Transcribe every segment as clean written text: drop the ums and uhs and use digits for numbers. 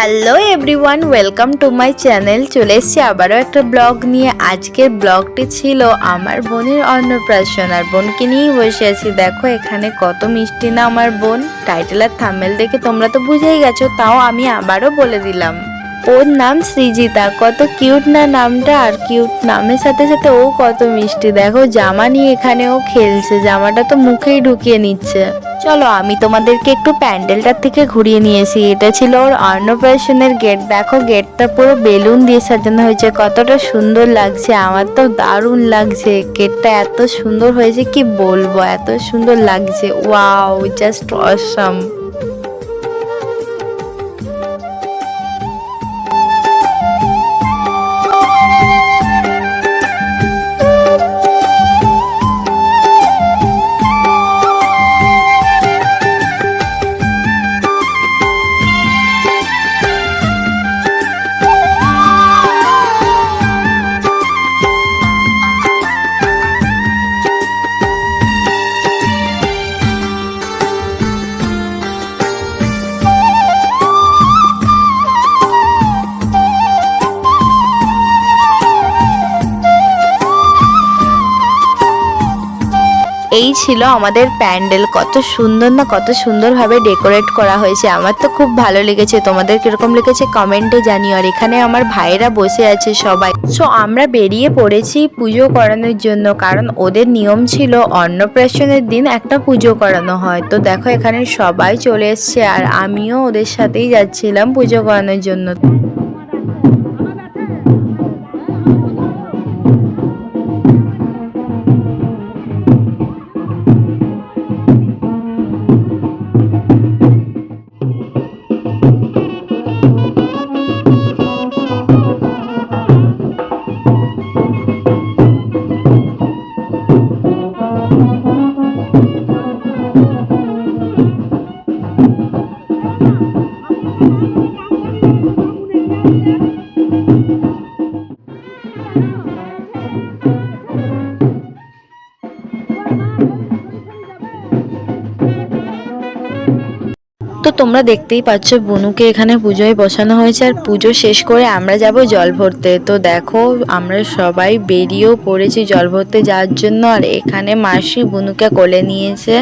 Hello everyone, welcome to my channel. চলে এসেছি আবারও একটা ব্লগ নিয়ে। আজকের ব্লগটি ছিল আমার বোনের অন্নপ্রাশন, আর বোনকে নিয়েই বসে আছি। দেখো এখানে কত মিষ্টি না আমার বোন। টাইটেল আর থাম্বনেল দেখে তোমরা তো বুঝেই গেছো, তাও আমি আবারও বলে দিলাম। ওর নাম সৃজিতা। কত কিউট না নামটা, আর কিউট নামের সাথে সাথে ও কত মিষ্টি। দেখো জামা নিয়ে এখানে ও খেলছে, জামাটা তো মুখেই ঢুকিয়ে নিচ্ছে। চলো আমি তোমাদেরকে একটু প্যান্ডেলটার থেকে ঘুরিয়ে নিয়েছি। এটা ছিল ওর অন্নপ্রাশনের গেট। দেখো গেটটা পুরো বেলুন দিয়ে সাজানো হয়েছে, কতটা সুন্দর লাগছে। আমার তো দারুণ লাগছে, গেটটা এত সুন্দর হয়েছে কি বলবো, এত সুন্দর লাগছে। Wow, just awesome. এই ছিল আমাদের প্যান্ডেল। কত সুন্দর না, কত সুন্দরভাবে ডেকোরেট করা হয়েছে। আমার তো খুব ভালো লেগেছে। তোমাদের কিরকম লেগেছে কমেন্টে জানিও। আর এখানে আমার ভাইয়েরা বসে আছে সবাই। সো আমরা বেরিয়ে পড়েছি পুজো করানোর জন্য, কারণ ওদের নিয়ম ছিল অন্নপ্রাশনের দিন একটা পুজো করানো হয়। তো দেখো এখানে সবাই চলে এসছে, আর আমিও ওদের সাথেই যাচ্ছিলাম পুজো করানোর জন্য। তো তোমরা দেখতেই পাচ্ছ বনুকে এখানে পুজোয় বসানো হয়েছে, আর পুজো শেষ করে আমরা যাব জল ভরতে। তো দেখো আমরা সবাই বেরিয়েও পড়েছি জল ভরতে যাওয়ার জন্য, আর এখানে মাসি বনুকে কোলে নিয়েছে।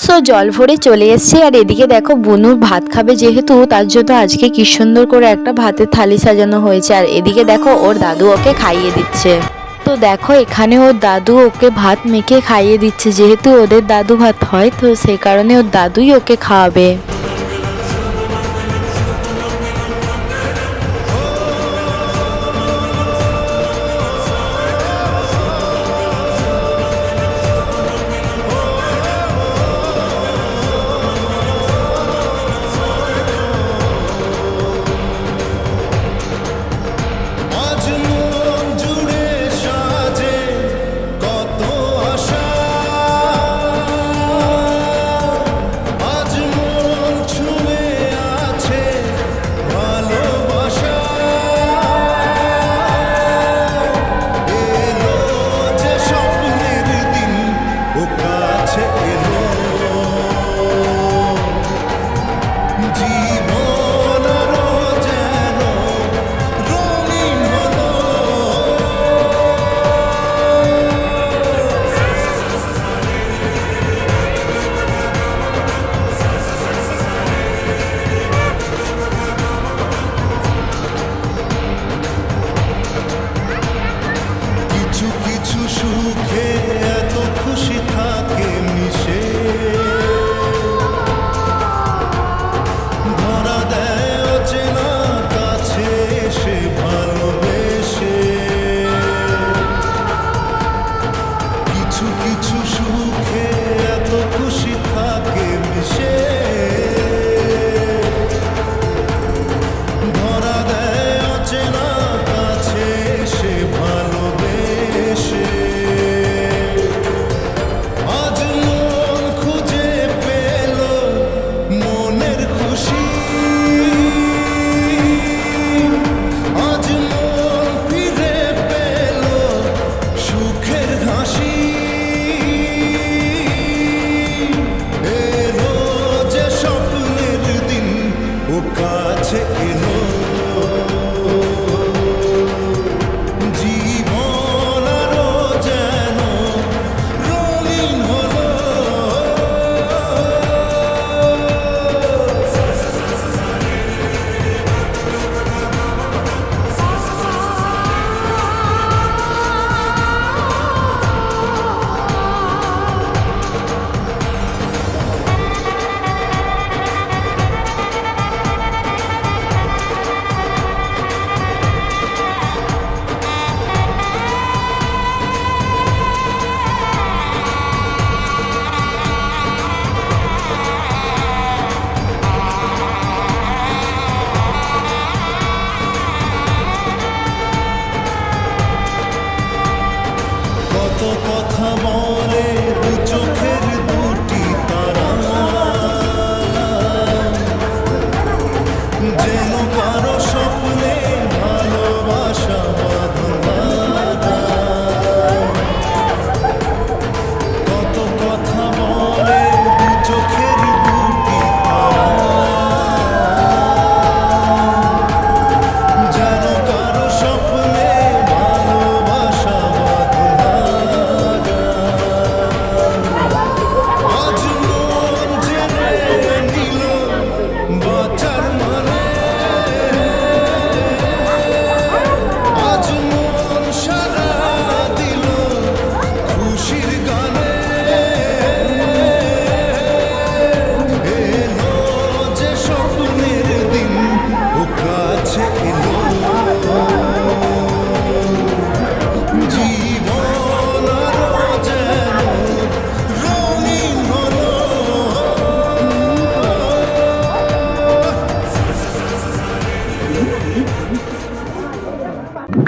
সো জল ভরে চলে এসছে, আর এদিকে দেখো বুনু ভাত খাবে যেহেতু, তার জন্য আজকে কি সুন্দর করে একটা ভাতের থালি সাজানো হয়েছে। আর এদিকে দেখো ওর দাদু ওকে খাইয়ে দিচ্ছে। তো দেখো এখানে ওর দাদু ওকে ভাত মেখে খাইয়ে দিচ্ছে, যেহেতু ওদের দাদু ভাত হয়, তো সেই কারণে ওর দাদুই ওকে খাওয়াবে।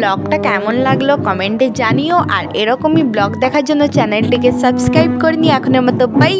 ব্লগটা কেমন লাগলো কমেন্টে জানিও, আর এরকমই ব্লগ দেখার জন্য চ্যানেলটিকে সাবস্ক্রাইব করে নিও। এখনের মতো বাই।